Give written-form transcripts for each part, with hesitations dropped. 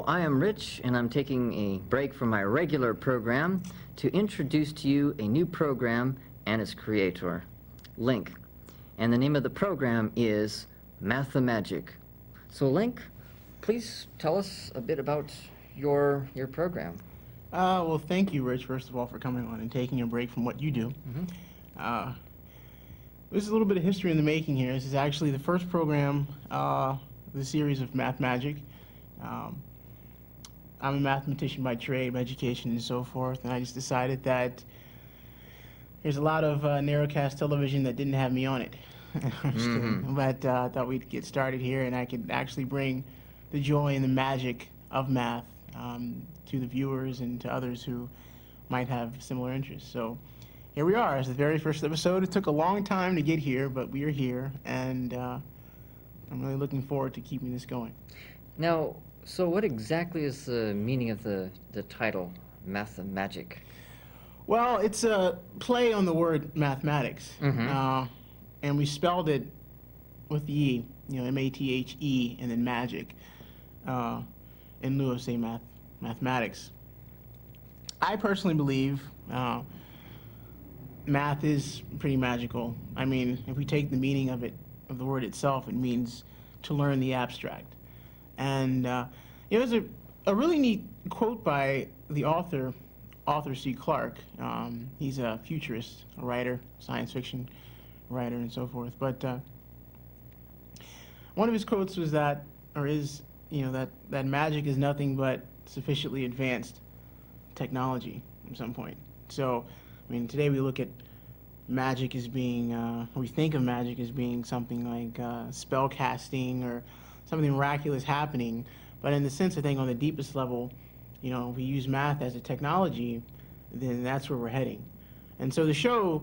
I am Rich, and I'm taking a break from my regular program to introduce to you a new program and its creator, Link. And the name of the program is Mathemagic. So Link, please tell us a bit about your program. Well, thank you, Rich, first of all, for coming on and taking a break from what you do. This is a little bit of history in the making here. This is actually the first program, the series of Mathemagic. I'm a mathematician by trade, by education, and so forth, and I just decided that there's a lot of narrowcast television that didn't have me on it. I'm just kidding. But I thought we'd get started here, and I could actually bring the joy and the magic of math to the viewers and to others who might have similar interests. So here we are. It's the very first episode. It took a long time to get here, but we are here, and I'm really looking forward to keeping this going. Now, so what exactly is the meaning of the title, Mathemagic? Well, it's a play on the word mathematics, and we spelled it with the E, M-A-T-H-E, and then magic, in lieu of, say, mathematics. I personally believe math is pretty magical. I mean, if we take the meaning of the word itself, it means to learn the abstract. And there's a really neat quote by the author C. Clarke. He's a futurist, a writer, science fiction writer, and so forth. But one of his quotes was that magic is nothing but sufficiently advanced technology at some point. So, I mean, today we look at magic as being, we think of magic as being something like spell casting or something miraculous happening. But in the sense, I think on the deepest level, if we use math as a technology, then that's where we're heading. And so the show,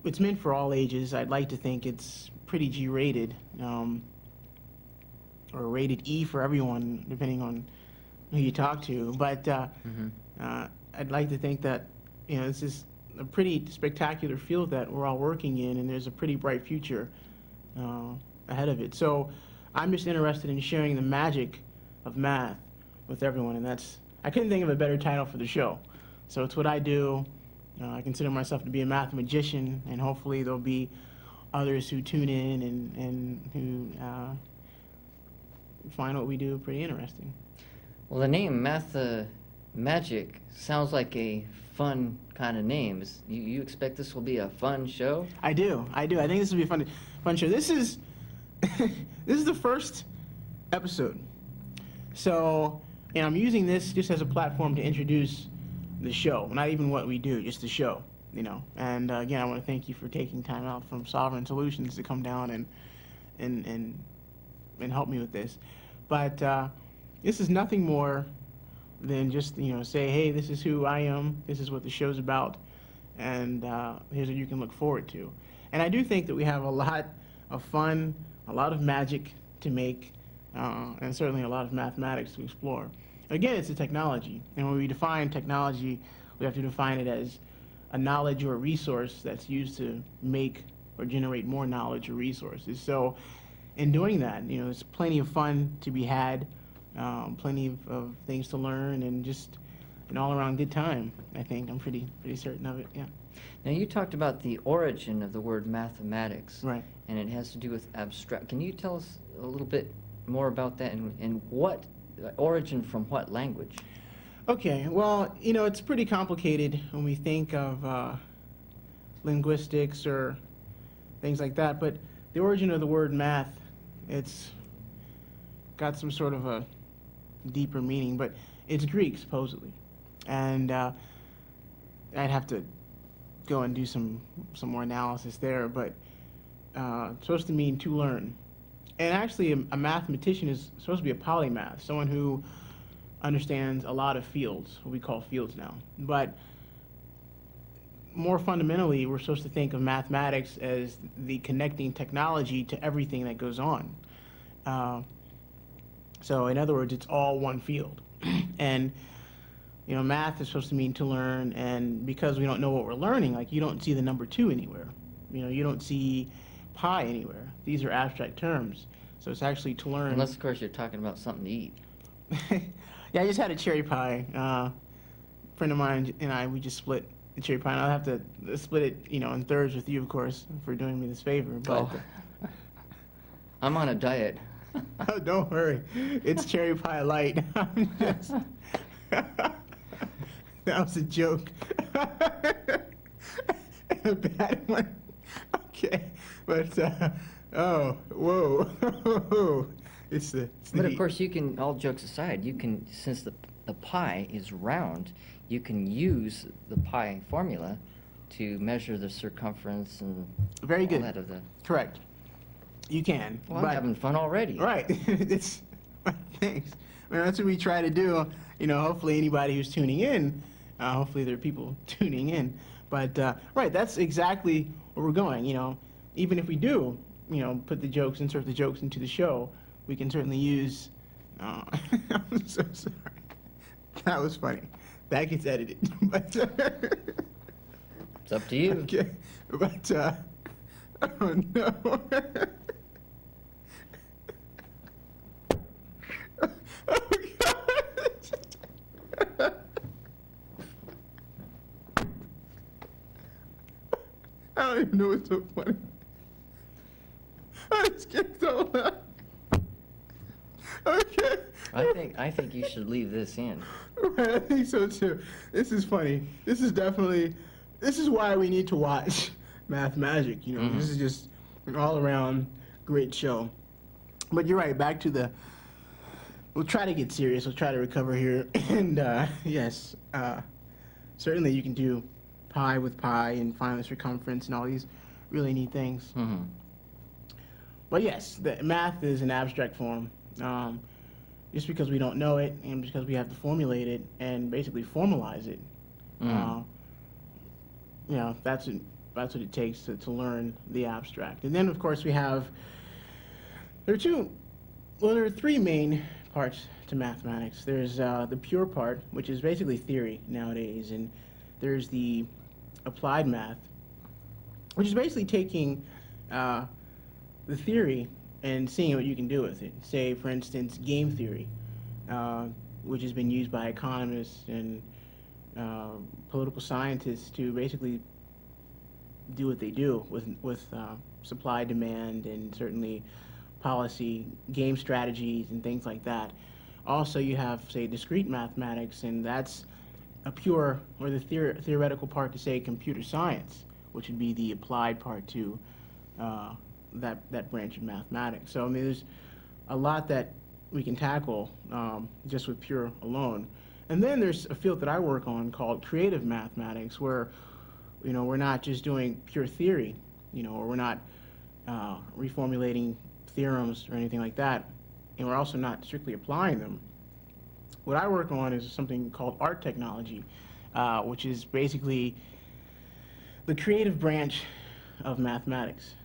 it's meant for all ages. I'd like to think it's pretty G-rated, or rated E for everyone, depending on who you talk to. But I'd like to think that, this is a pretty spectacular field that we're all working in, and there's a pretty bright future ahead of it. So I'm just interested in sharing the magic of math with everyone, and I couldn't think of a better title for the show. So it's what I do. I consider myself to be a mathemagician, and hopefully there'll be others who tune in and who find what we do pretty interesting. Well, the name Mathemagic sounds like a fun kind of name. You expect this will be a fun show? I do. I think this will be a fun show. This is this is the first episode. So, I'm using this just as a platform to introduce the show. Not even what we do, just the show, And again, I want to thank you for taking time out from Sovereign Solutions to come down and help me with this. But this is nothing more than just, say, hey, this is who I am, this is what the show's about, and here's what you can look forward to. And I do think that we have a lot of fun, a lot of magic to make, and certainly a lot of mathematics to explore. Again, it's a technology, and when we define technology, we have to define it as a knowledge or a resource that's used to make or generate more knowledge or resources. So in doing that, there's plenty of fun to be had, plenty of things to learn, and just an all-around good time, I think. I'm pretty certain of it, yeah. Now, you talked about the origin of the word mathematics. Right. And it has to do with abstract. Can you tell us a little bit more about that, and what origin from what language? Okay, well, it's pretty complicated when we think of linguistics or things like that, but the origin of the word math, it's got some sort of a deeper meaning, but it's Greek, supposedly. And I'd have to go and do some more analysis there, but it's supposed to mean to learn. And actually, a mathematician is supposed to be a polymath, someone who understands a lot of fields, what we call fields now. But more fundamentally, we're supposed to think of mathematics as the connecting technology to everything that goes on. So in other words, it's all one field. And math is supposed to mean to learn, and because we don't know what we're learning, like you don't see the number 2 anywhere. You don't see pi anywhere. These are abstract terms. So it's actually to learn. Unless, of course, you're talking about something to eat. Yeah, I just had a cherry pie. Friend of mine and I, we just split the cherry pie. And I'll have to split it, in thirds with you, of course, for doing me this favor. But I'm on a diet. oh, don't worry, it's cherry pie light. I'm just, that was a joke. A bad one. Okay, but oh, whoa, it's the But of heat. course, you can, all jokes aside, you can, since the pie is round, you can use the pie formula to measure the circumference and Very all good. that of the... Correct. You can. Well, but, I'm having fun already. Right. It's thanks. I mean, that's what we try to do. Hopefully anybody who's tuning in, hopefully there are people tuning in. But right, that's exactly where we're going. Even if we do, insert the jokes into the show, we can certainly use. I'm so sorry. That was funny. That gets edited. But It's up to you. okay. But oh no. Oh, God. I don't even know what's so funny. I just get so loud. Okay. I think you should leave this in. Right, I think so too. This is funny. This is why we need to watch Mathemagic. This is just an all-around great show. But you're right, back to we'll try to get serious. We'll try to recover here. And yes, certainly you can do pi with pi and find the circumference and all these really neat things. Mm-hmm. But yes, the math is an abstract form. Just because we don't know it and because we have to formulate it and basically formalize it, that's what it takes to learn the abstract. And then, of course, there are three main parts to mathematics. There's the pure part, which is basically theory nowadays, and there's the applied math, which is basically taking the theory and seeing what you can do with it. Say, for instance, game theory, which has been used by economists and political scientists to basically do what they do with supply, demand, and certainly policy, game strategies, and things like that. Also, you have, say, discrete mathematics, and that's a pure, or the theoretical part to, say, computer science, which would be the applied part to that branch of mathematics. So, I mean, there's a lot that we can tackle just with pure alone. And then there's a field that I work on called creative mathematics, where, we're not just doing pure theory, or we're not reformulating theorems or anything like that, and we're also not strictly applying them. What I work on is something called art technology, which is basically the creative branch of mathematics.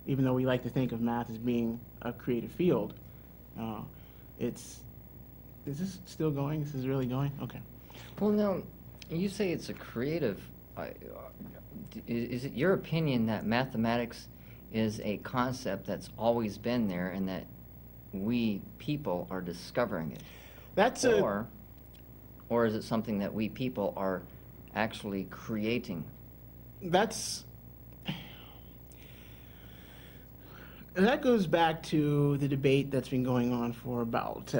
Even though we like to think of math as being a creative field, is this still going? This is really going? Okay. Well, now, you say it's a creative. Is it your opinion that mathematics is a concept that's always been there and that we people are discovering it? Or is it something that we people are actually creating? That goes back to the debate that's been going on for about,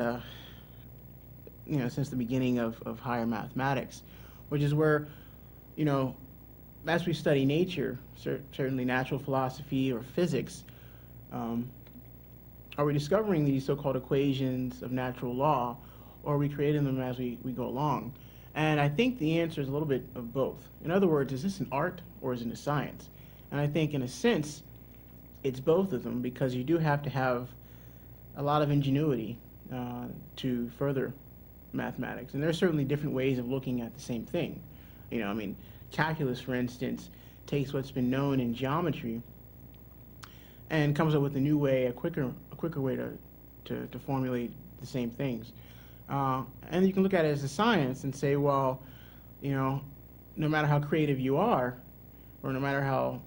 since the beginning of higher mathematics, which is where, as we study nature, certainly natural philosophy or physics, are we discovering these so-called equations of natural law, or are we creating them as we go along? And I think the answer is a little bit of both. In other words, is this an art or is it a science? And I think, in a sense, it's both of them, because you do have to have a lot of ingenuity to further mathematics. And there are certainly different ways of looking at the same thing. Calculus, for instance, takes what's been known in geometry and comes up with a new way, a quicker way to formulate the same things. And you can look at it as a science and say, well, no matter how creative you are, or no matter how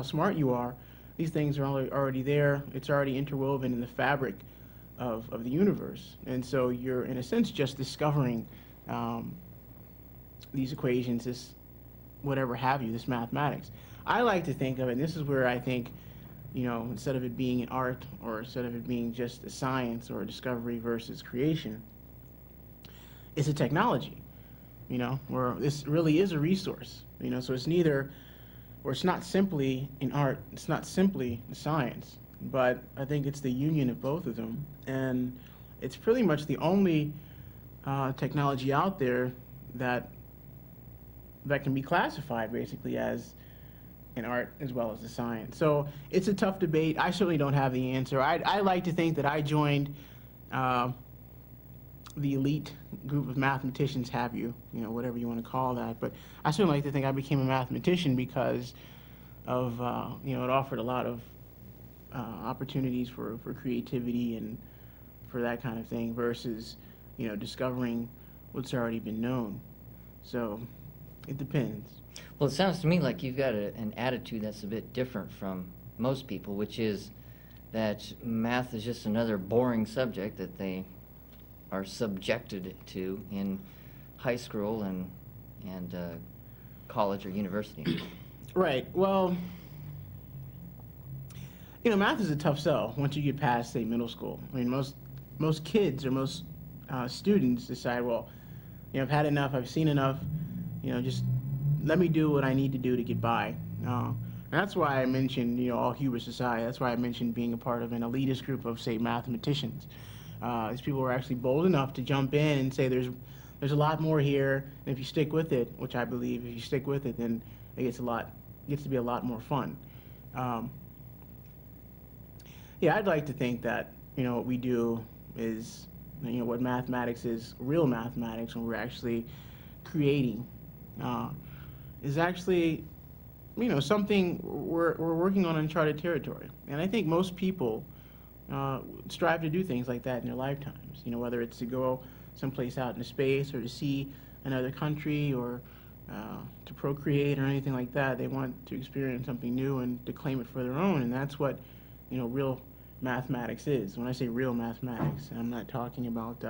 smart you are, these things are already there. It's already interwoven in the fabric of the universe. And so you're, in a sense, just discovering these equations, this whatever have you, this mathematics. I like to think of it, and this is where I think, instead of it being an art, or instead of it being just a science or a discovery versus creation, it's a technology, where this really is a resource, so it's neither, or it's not simply an art, it's not simply a science, but I think it's the union of both of them, and it's pretty much the only technology out there that can be classified basically as an art as well as a science. So it's a tough debate. I certainly don't have the answer. I like to think that I joined the elite group of mathematicians, whatever you want to call that. But I certainly like to think I became a mathematician because of, it offered a lot of opportunities for creativity and for that kind of thing versus, discovering what's already been known. So it depends. Well, it sounds to me like you've got an attitude that's a bit different from most people, which is that math is just another boring subject that they are subjected to in high school and college or university. Right. Well, math is a tough sell once you get past, say, middle school. I mean, most kids or most students decide, well, I've had enough, I've seen enough, just let me do what I need to do to get by. And that's why I mentioned, all hubris aside, that's why I mentioned being a part of an elitist group of, say, mathematicians. These people were actually bold enough to jump in and say there's a lot more here, and if you stick with it, which I believe, if you stick with it, then it gets to be a lot more fun. Yeah, I'd like to think that, what we do is, what mathematics is, real mathematics, when we're actually creating, is actually, something we're working on uncharted territory. And I think most people strive to do things like that in their lifetimes, whether it's to go someplace out into space or to see another country or to procreate or anything like that. They want to experience something new and to claim it for their own, and that's what, real mathematics is. When I say real mathematics, I'm not talking about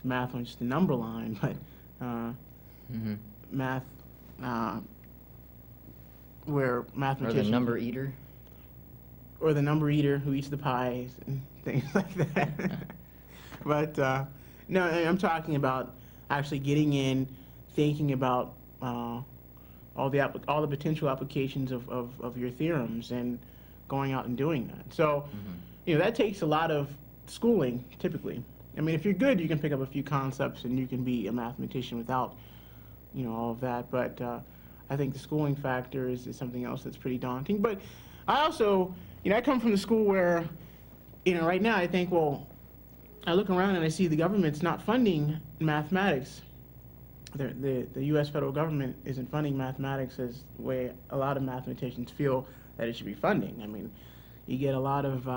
math on just the number line, but math where mathematicians... Or the number eater? Or the number eater who eats the pies and things like that. But no, I'm talking about actually getting in, thinking about all the potential applications of your theorems and going out and doing that. So, that takes a lot of schooling, typically. I mean, if you're good, you can pick up a few concepts and you can be a mathematician without, all of that. But I think the schooling factor is something else that's pretty daunting. But I also, I come from the school where, right now I think, well, I look around and I see the government's not funding mathematics. The U.S. federal government isn't funding mathematics as the way a lot of mathematicians feel that it should be funding. I mean, you get a lot of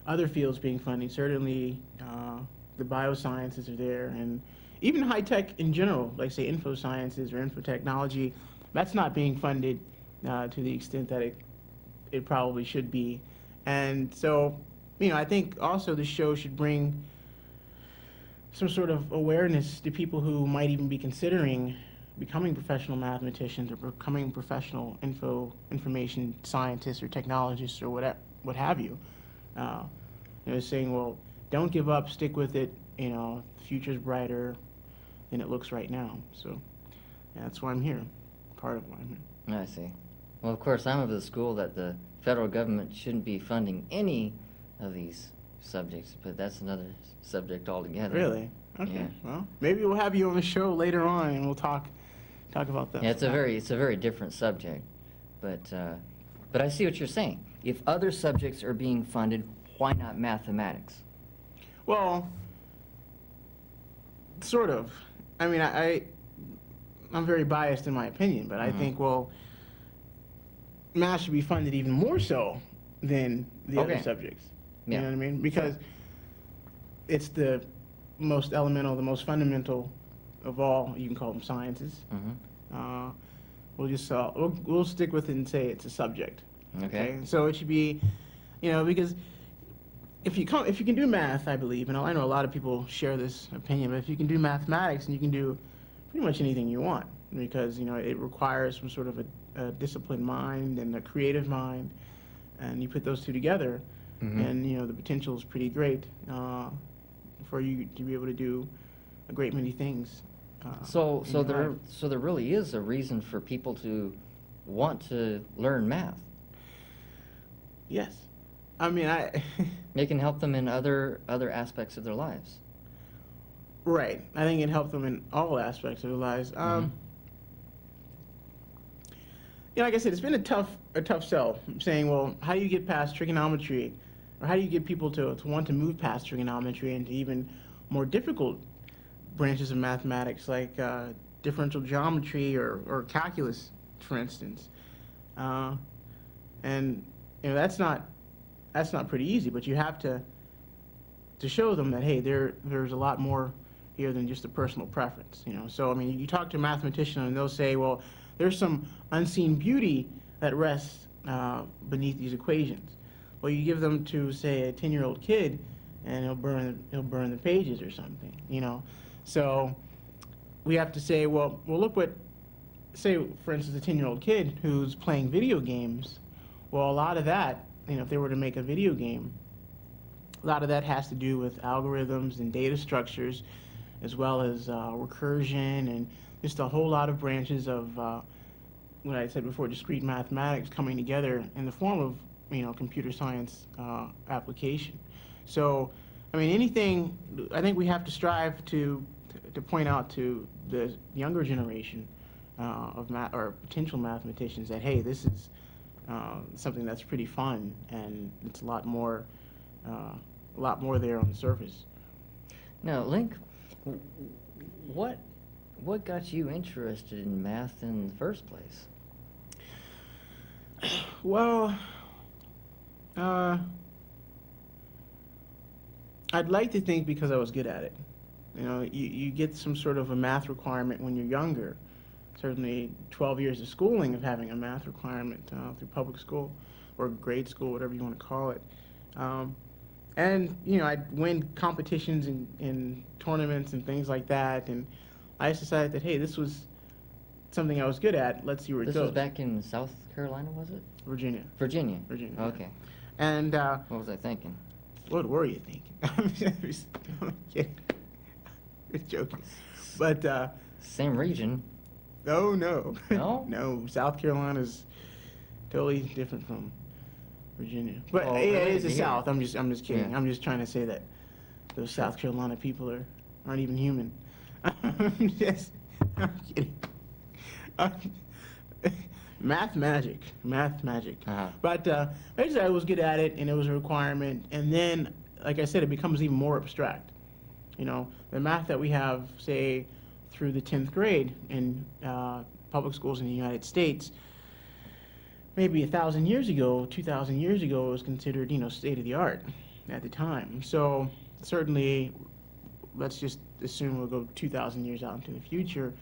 other fields being funded. Certainly, the biosciences are there, and even high tech in general, like say info sciences or info technology, that's not being funded to the extent that it probably should be. And so, I think also the show should bring some sort of awareness to people who might even be considering becoming professional mathematicians or becoming professional information scientists or technologists or what have you. Saying, well, don't give up, stick with it. The future's brighter than it looks right now. So that's why I'm here. Part of why I'm here. I see. Well, of course, I'm of the school that the federal government shouldn't be funding any of these subjects, but that's another subject altogether. Really? Okay. Yeah. Well, maybe we'll have you on the show later on, and we'll talk about that. Yeah, it's a very different subject, but I see what you're saying. If other subjects are being funded, why not mathematics? Well, sort of. I mean, I'm very biased in my opinion, but I think, well, math should be funded even more so than the other subjects. You know what I mean? Because it's the most elemental, the most fundamental of all. You can call them sciences. We'll stick with it and say it's a subject. Okay. So it should be, because if you can do math, I believe, and I know a lot of people share this opinion, but if you can do mathematics, and you can do pretty much anything you want, because it requires some sort of a disciplined mind and a creative mind, and you put those two together, and the potential is pretty great for you to be able to do a great many things. So there really is a reason for people to want to learn math. Yes, I mean It can help them in other aspects of their lives. Right. I think it helped them in all aspects of their lives. Like I said, it's been a tough sell. Saying, well, how do you get past trigonometry, or how do you get people to want to move past trigonometry into even more difficult branches of mathematics, like differential geometry or calculus, for instance. And that's not pretty easy, but you have to show them that, hey, there's a lot more here than just a personal preference. So I mean, you talk to a mathematician and they'll say, well, there's some unseen beauty that rests beneath these equations. Well, you give them to, say, a 10-year-old kid, and he'll burn the pages or something. So we have to say, well, look what, say, for instance, a 10-year-old kid who's playing video games. Well, a lot of that, if they were to make a video game, a lot of that has to do with algorithms and data structures, as well as recursion, and just a whole lot of branches of what I said before, discrete mathematics coming together in the form of computer science application. So, I mean, anything, I think we have to strive to point out to the younger generation of or potential mathematicians that, hey, this is something that's pretty fun, and it's a lot more there on the surface. Now, Link, what got you interested in math in the first place? Well, I'd like to think because I was good at it. You get some sort of a math requirement when you're younger. Certainly 12 years of schooling of having a math requirement through public school or grade school, whatever you want to call it. And I'd win competitions in tournaments and things like that, and I just decided that, hey, this was something I was good at. Let's see where it goes. This was back in South Carolina, was it? Virginia. Virginia. Okay. Yeah. And what was I thinking? What were you thinking? I'm kidding. Just joking. But same region. Oh no. No? No. South Carolina's totally different from Virginia. But Oh, it really? is the South. I'm just kidding. Yeah. I'm just trying to say that those South Carolina people aren't even human. I'm kidding. Math magic. Uh-huh. But basically, I was good at it, and it was a requirement. And then, like I said, it becomes even more abstract. The math that we have, say, through the 10th grade in public schools in the United States, maybe 1,000 years ago, 2,000 years ago, it was considered, state of the art at the time. So certainly, let's just assume we'll go 2,000 years out into the future,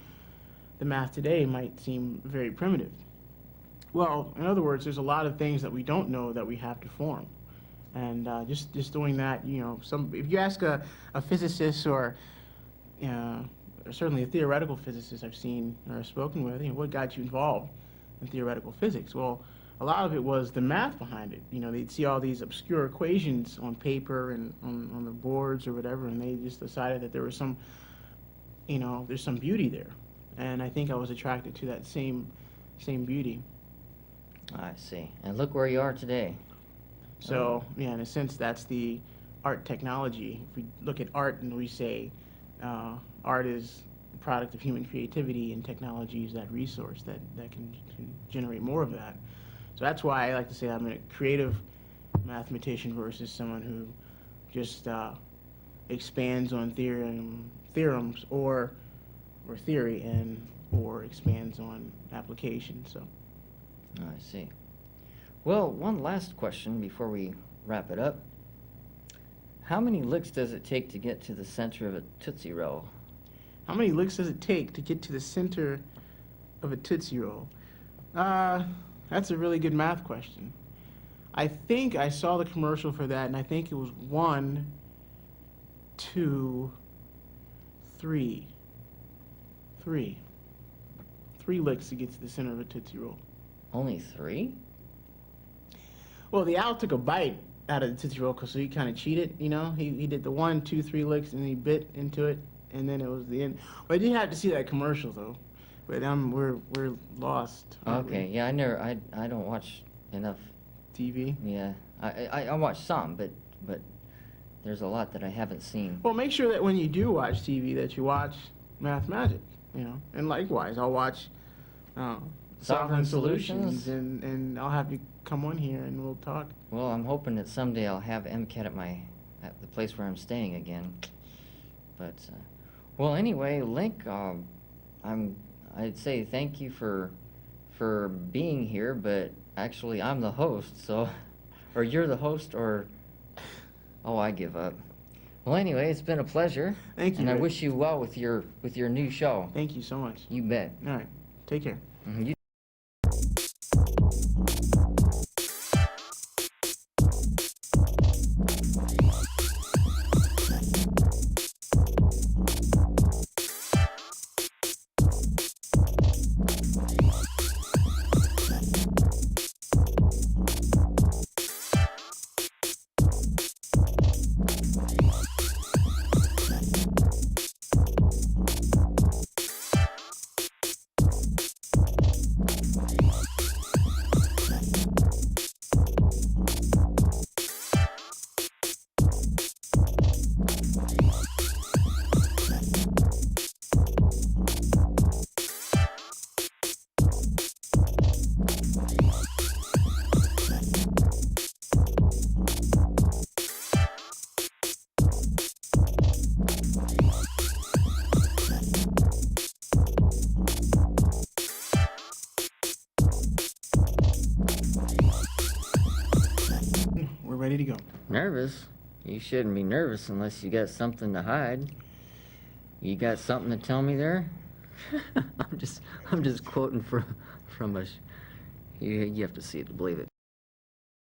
the math today might seem very primitive. Well, in other words, there's a lot of things that we don't know that we have to form. And just doing that, if you ask a physicist or certainly a theoretical physicist I've seen or spoken with, what got you involved in theoretical physics? Well, a lot of it was the math behind it. They'd see all these obscure equations on paper and on the boards or whatever, and they just decided that there was some, there's some beauty there. And I think I was attracted to that same beauty. I see. And look where you are today. So, yeah, in a sense, that's the art technology. If we look at art and we say art is a product of human creativity, and technology is that resource that can generate more of that. So that's why I like to say I'm a creative mathematician versus someone who just expands on theorems or theory or expands on application. So. I see. Well, one last question before we wrap it up. How many licks does it take to get to the center of a Tootsie Roll? How many licks does it take to get to the center of a Tootsie Roll? That's a really good math question. I think I saw the commercial for that, and I think it was 1, 2, 3. 3. 3 licks to get to the center of a Tootsie Roll. Only 3? Well, the owl took a bite out of the Tootsie Roll, so he kind of cheated, you know? He did the 1, 2, 3 licks, and he bit into it, and then it was the end. But I did have to see that commercial, though. But we're lost. Okay, yeah, I don't watch enough TV. Yeah, I watch some, but there's a lot that I haven't seen. Well, make sure that when you do watch TV, that you watch Mathemagic, you know. And likewise, I'll watch Sovereign Solutions, and I'll have you come on here and we'll talk. Well, I'm hoping that someday I'll have MCAT at the place where I'm staying again. But well, anyway, Link, I'd say thank you for being here, but actually I'm the host, so or you're the host, or oh, I give up. Well, anyway, it's been a pleasure. Thank you. And I Rick. wish you well with your new show. Thank you so much. You bet. All right. Take care. You We're ready to go. nervous? You shouldn't be nervous unless you got something to hide. You got something to tell me there? I'm just quoting from you have to see it to believe it.